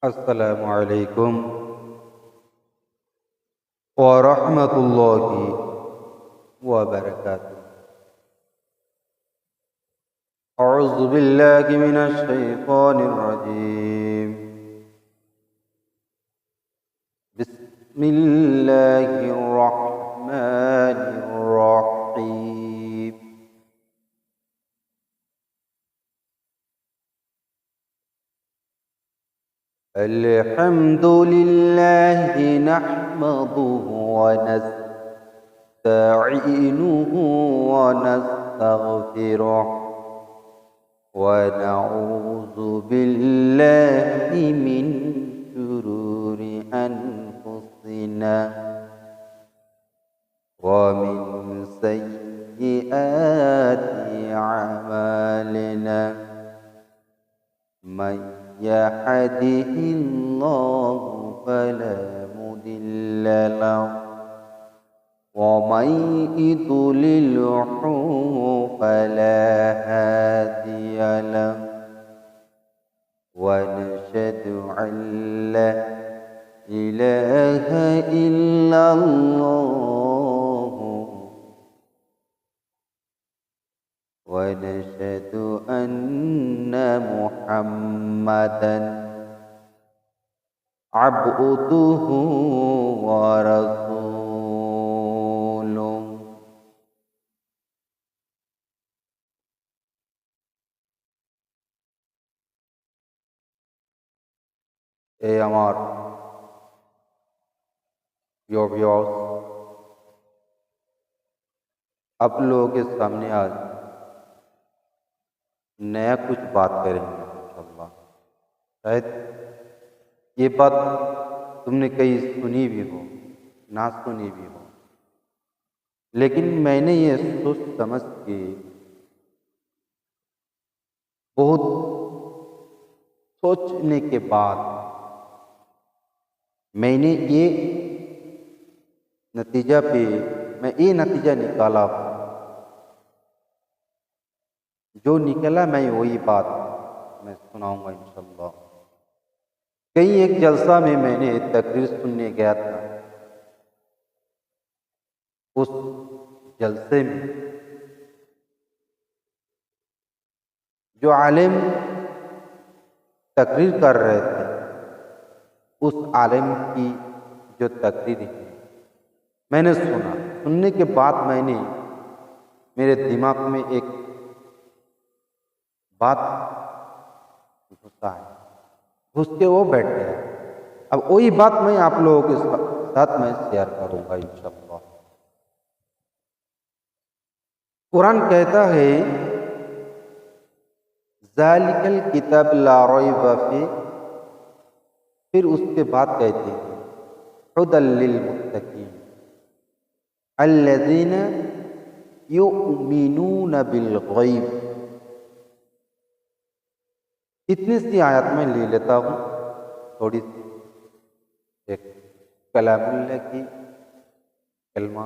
अस्सलामु अलैकुम व रहमतुल्लाहि व बरकातुहू। अऊज़ु बिल्लाहि मिनश शैतानिर रजीम। बिस्मिल्लाहिर रहमानिर रहीम। अल्हम्दुलिल्लाहि नहमदुहु व नस्तईनुहु व नस्तगफिरुह व नऊज़ु बिल्लाहि मिन शुरूरि अनफुसिना व मिन सय्यिआति अमालिना। मन यहदिहिल्लाहु फला मुदिल्ल लहु व मन युद्लिल्हु फला हादिय लहु व नशहदु अल्ला इलाहा इल्लल्लाहु व नशहदु अन्ना मुहम्मदन अब्दुहु व रसूलुहु। ए আমার प्रिय व्यूअर्स, आप लोगों के सामने आज नया कुछ बात करेंगे इंशाअल्लाह। शायद ये बात तुमने कहीं सुनी भी हो, ना सुनी भी हो, लेकिन मैंने ये सोच समझ के बहुत सोचने के बाद मैंने ये नतीजा निकाला। जो निकला मैं वही बात मैं सुनाऊंगा इंशाअल्लाह। कहीं एक जलसा में मैंने तकरीर सुनने गया था। उस जलसे में जो आलिम तकरीर कर रहे थे, उस आलिम की जो तकरीर है मैंने सुना। सुनने के बाद मेरे दिमाग में एक बात घुस के वो बैठ गया। अब वही बात मैं आप लोगों के साथ में शेयर करूंगा इंशाअल्लाह। कुरान कहता है ज़ालिकल किताब ला रैब फीह, फिर उसके बाद कहते हैं हुदल लिल मुत्तकीन अल्लज़ीना युमिनून बिल गैब। इतनी सी आयत में ले लेता हूँ, थोड़ी सी एक कलामुल्लाह की कलमा,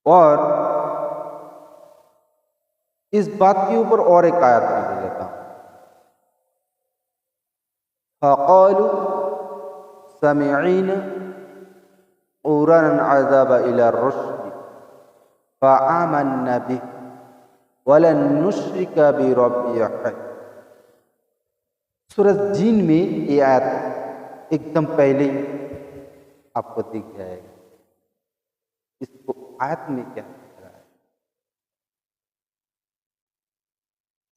और इस बात के ऊपर और एक आयत में ले लेता हूँ। फ़क़ालू समिअना क़ुरआनन अज़ब इला रुश्द फ़आमन्ना बिही वलन नुश्रिका बिरब्बिना अहद। सूरह जीन में ये आयत एकदम पहले ही आपको दिख जाएगा। इसको आयत में क्या दिख रहा है?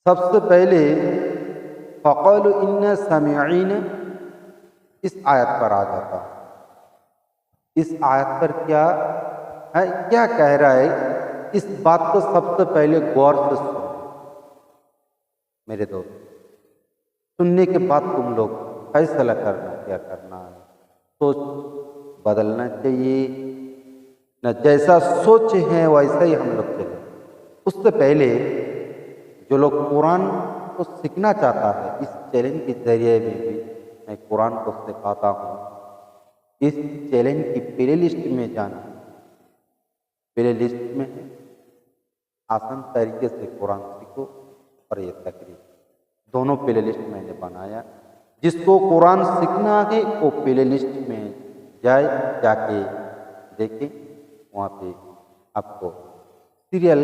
सबसे पहले फ़क़ालू इन्ना समिअना इस आयत पर आ जाता हूँ। इस आयत पर क्या कह रहा है, इस बात को सबसे पहले गौर से सुनो मेरे दोस्त। सुनने के बाद तुम लोग फैसला करना क्या करना है। सोच बदलना चाहिए न, जैसा सोच है वैसा ही हम लोग चले। उससे पहले जो लोग कुरान को सीखना चाहता है, इस चैलेंज के जरिए में भी मैं कुरान को सिखाता हूँ। इस चैलेंज की प्ले लिस्ट में जाना, प्ले लिस्ट में आसान तरीके से कुरान सीखो और ये तकरीर दोनों प्ले लिस्ट मैंने बनाया। जिसको कुरान सीखना है वो प्ले लिस्ट में जाए, जाके देखें, वहाँ पे आपको सीरियल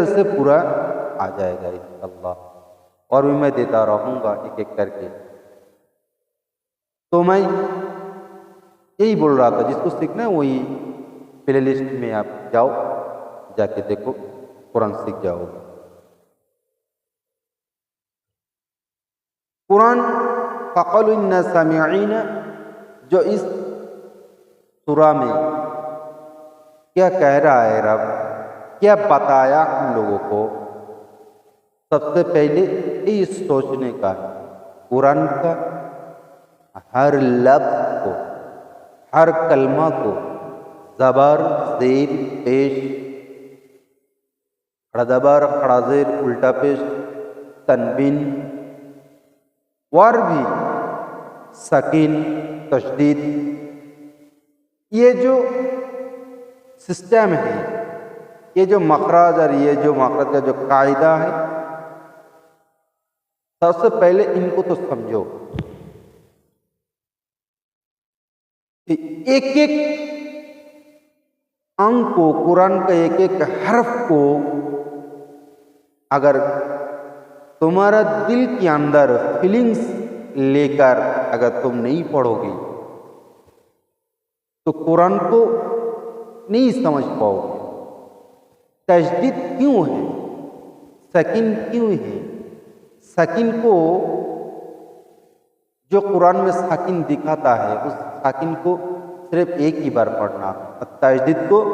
से पूरा आ जाएगा इंशाअल्लाह। और भी मैं देता रहूँगा एक एक करके। तो मैं यही बोल रहा था, जिसको सीखना है वही प्ले लिस्ट में आप जाओ, जाके देखो, कुरान सीख जाओगे। कुरान फ़क़ालू इन्ना सामिईन, जो इस सूरा में क्या कह रहा है रब, क्या बताया हम लोगों को, सबसे पहले ये सोचने का, कुरान का हर लफ्ज़ को, हर कलमा को ज़बर ज़ेर पेश, खड़ा ज़बर खड़ा ज़ेर उल्टा पेश, तनवीन और भी सकीन तशदीद, ये जो सिस्टम है, ये जो मखराज और ये जो मखराज का जो कायदा है, सबसे पहले इनको तो समझो। एक एक अंग को, कुरान का एक एक हर्फ को अगर तुम्हारा दिल के अंदर फीलिंग्स लेकर अगर तुम नहीं पढ़ोगे तो कुरान को नहीं समझ पाओगे। तशदीद क्यों है, सकीन क्यों है? सकीन को जो कुरान में सकीन दिखाता है, उस सकीन को सिर्फ एक ही बार पढ़ना, तशदीद को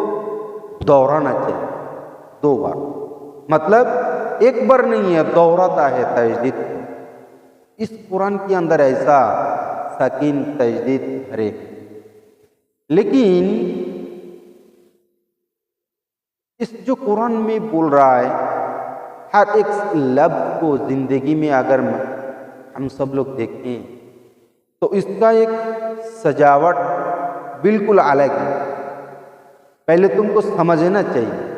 दोहराना चाहिए 2 बार, मतलब एक बार नहीं है, दोहराता है तशदीद को। इस कुरान के अंदर ऐसा सकीन तशदीद हरे, लेकिन इस जो कुरान में बोल रहा है, हर एक लफ्ज़ को ज़िंदगी में अगर हम सब लोग देखें तो इसका एक सजावट बिल्कुल अलग है। पहले तुमको समझना चाहिए।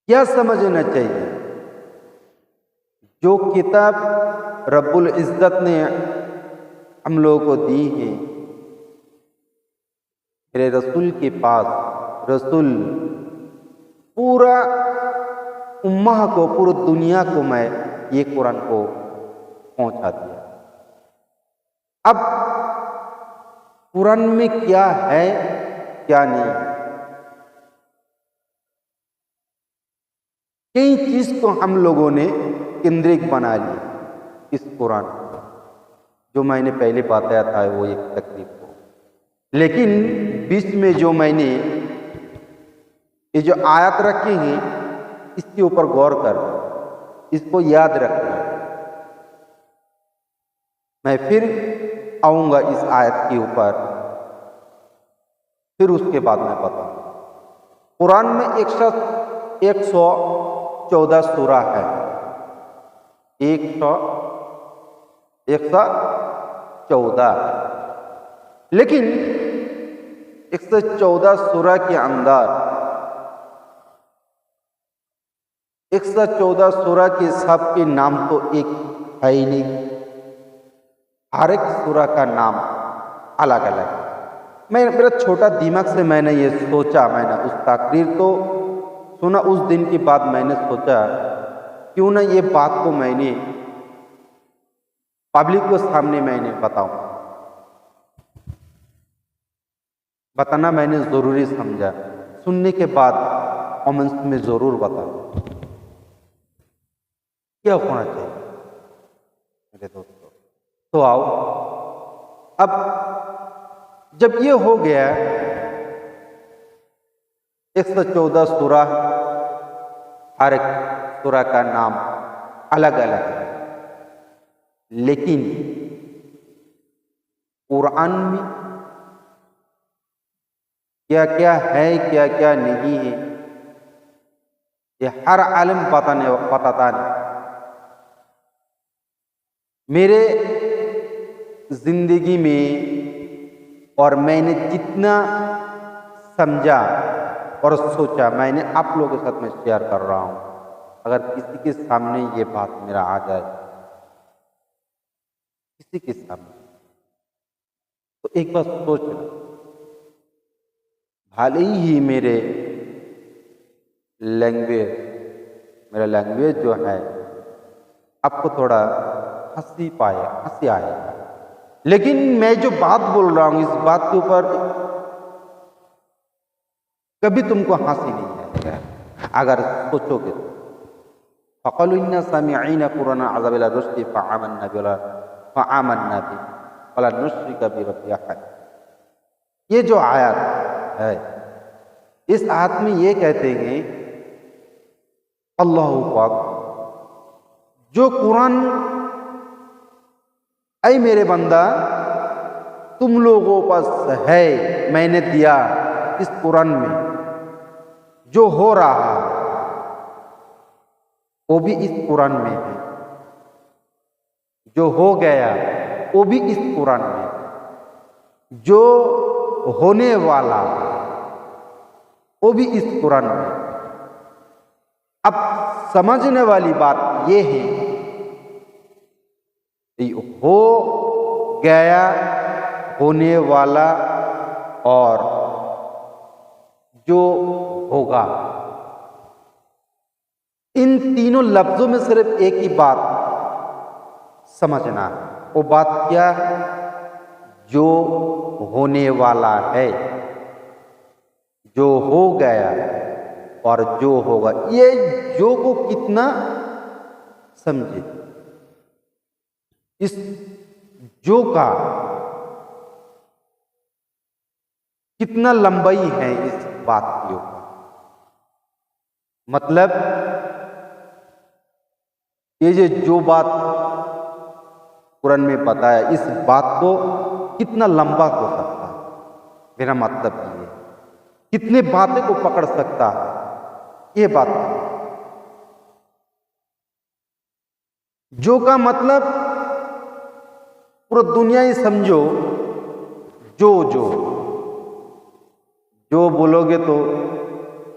क्या समझना चाहिए? जो किताब रब्बुल इज़्ज़त ने हम लोगों को दी है, मेरे रसूल के पास, रसूल पूरा उम्मह को, पूरी दुनिया को मैं ये कुरान को पहुंचा दिया। अब कुरान में क्या है क्या नहीं, कई चीज तो हम लोगों ने केंद्रित बना ली इस कुरान, जो मैंने पहले बताया था वो एक तकलीफ को, लेकिन बीच में जो मैंने ये जो आयत रखी हैं इसके ऊपर गौर कर, इसको याद रखना। मैं फिर आऊंगा इस आयत के ऊपर, फिर उसके बाद मैं बताऊंगा। कुरान में 114 सूरा है, 114, लेकिन 114 सूरा के अंदर 114 सूरा के सबके नाम तो एक है ही नहीं, हर एक सूरा का नाम अलग अलग है। मेरा छोटा दिमाग से मैंने ये सोचा, मैंने उस तकरीर तो सुना, उस दिन के बाद मैंने सोचा क्यों ना ये बात को मैंने पब्लिक के सामने मैंने बताना मैंने ज़रूरी समझा। सुनने के बाद कमेंट्स में ज़रूर बताओ क्या होना चाहिए मेरे दोस्तों। तो आओ, अब जब ये हो गया 114 सूरा, हर एक सूरा का नाम अलग अलग है, लेकिन कुरान में क्या क्या है क्या क्या नहीं है ये हर आलिम बताता नहीं। मेरे जिंदगी में और मैंने जितना समझा और सोचा, मैंने आप लोगों के साथ में शेयर कर रहा हूँ। अगर किसी के सामने ये बात मेरा आ जाए, किसी के सामने, तो एक बार सोचना, भले ही मेरा लैंग्वेज जो है आपको थोड़ा हंसी आए, लेकिन मैं जो बात बोल रहा हूं इस बात के ऊपर कभी तुमको हंसी नहीं आएगा अगर सोचोगे तो। फ़क़ालू इन्ना समिअना क़ुरआनन अज़ब इला रुश्दी फ़आमन्ना बिही वलन नुश्रिका बिरब्बिना अहद। ये जो आयत है, इस आयत में ये कहते हैं अल्लाह पाक जो कुरान, ऐ मेरे बंदा तुम लोगों पास है, मैंने दिया इस कुरान में जो हो रहा है वो भी इस कुरान में है, जो हो गया वो भी इस कुरान में है, जो होने वाला वो भी इस कुरान में है। अब समझने वाली बात ये है, हो गया, होने वाला और जो होगा, इन तीनों लफ्जों में सिर्फ एक ही बात समझना है। वो बात क्या है? जो होने वाला है, जो हो गया और जो होगा। ये जो को कितना समझे, इस जो का कितना लंबाई है इस बात की ऊपर। मतलब ये जो बात कुरान में बताया, इस बात को कितना लंबा हो सकता है, मेरा मतलब ये है, कितने बातें को पकड़ सकता है ये बात। जो का मतलब पूरा दुनिया ही समझो, जो बोलोगे तो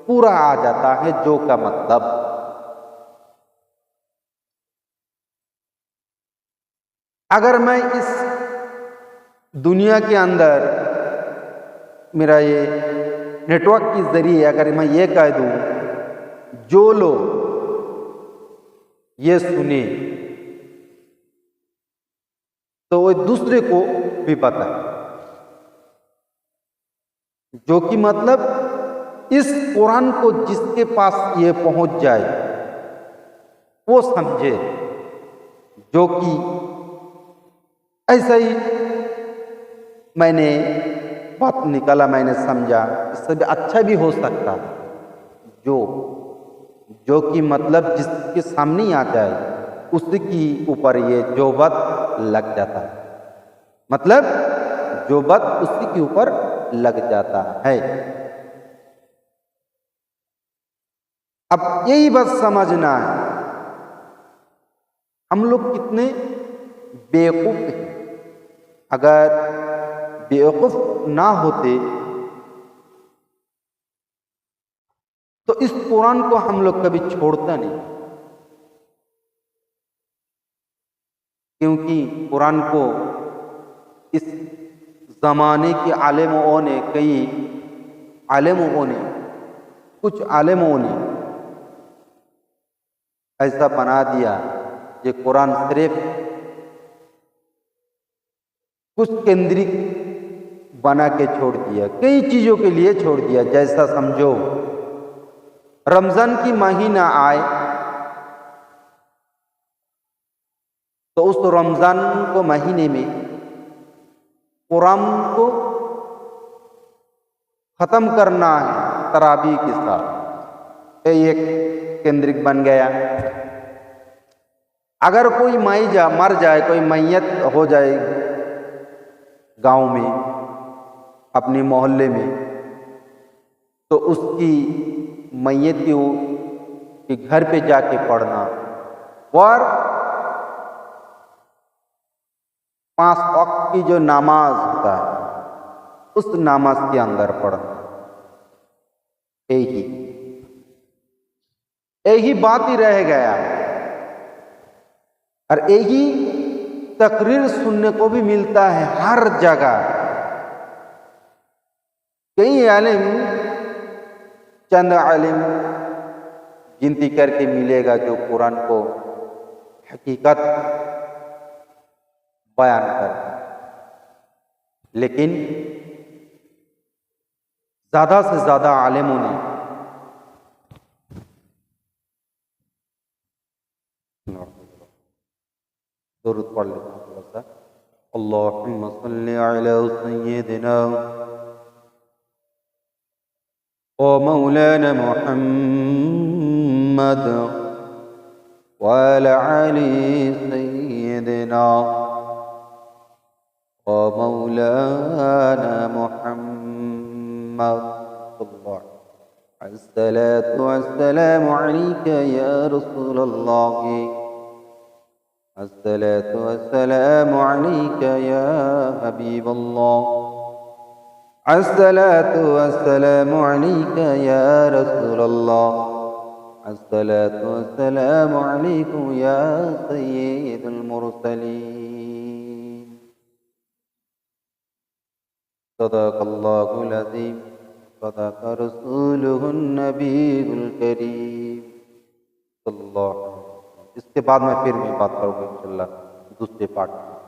पूरा आ जाता है जो का मतलब। अगर मैं इस दुनिया के अंदर मेरा ये नेटवर्क के जरिए अगर मैं ये कह दूं, जो लोग ये सुने, तो वो दूसरे को भी पता है। जो कि मतलब इस कुरान को जिसके पास ये पहुंच जाए वो समझे, जो कि ऐसा ही मैंने बात निकाला, मैंने समझा, इससे भी अच्छा भी हो सकता है। जो कि मतलब जिसके सामने ही आ जाए उसकी ऊपर ये जो बात लग जाता है, मतलब जो बात उसी के ऊपर लग जाता है। अब यही बात समझना है, हम लोग कितने बेवकूफ हैं। अगर बेवकूफ ना होते तो इस कुरान को हम लोग कभी छोड़ता नहीं, क्योंकि कुरान को इस ज़माने के आलिमों ने, कुछ आलिमों ने ऐसा बना दिया कि कुरान सिर्फ कुछ केंद्रित बना के छोड़ दिया, कई चीज़ों के लिए छोड़ दिया। जैसा समझो रमज़ान की महीना आए तो उस रमज़ान को महीने में कुरान को ख़त्म करना है तरावी के साथ, एक केंद्रित बन गया। अगर कोई मर जाए, कोई मैयत हो जाए गांव में, अपने मोहल्ले में, तो उसकी मैयत के घर पे जाके पढ़ना और 5 वक्त की जो नमाज होता है उस नमाज के अंदर पढ़ना। यही एक ही बात ही रह गया और एक ही तकरीर सुनने को भी मिलता है हर जगह। कई आलिम, चंद आलिम गिनती करके मिलेगा जो कुरान को हकीकत बयान करता है, लेकिन ज्यादा से ज्यादा आलिमों ने दुरूद पढ़ लेते हैं थोड़ा सा। अल्लाहुम्मा सल्ली अला सय्यिदिना व मौलाना मुहम्मद व अला आलि सय्यिदिना व मौलाना मुहम्मद। अस्सलातु वस्सलामु अलैका या रसूलल्लाह, अस्सलातु वस्सलामु अलैका या हबीबल्लाह, अस्सलातु वस्सलामु अलैका या रसूलल्लाह, अस्सलातु वस्सलामु अलैकुम या सय्यिदुल मुरसलीन। सदक़ल्लाहुल अज़ीम, सदक़ रसूलुहुन नबीयुल करीम सल्लल्लाहु अलैहि वसल्लम। इसके बाद मैं फिर भी बात करूँगा इंशाअल्लाह दूसरे पार्ट में।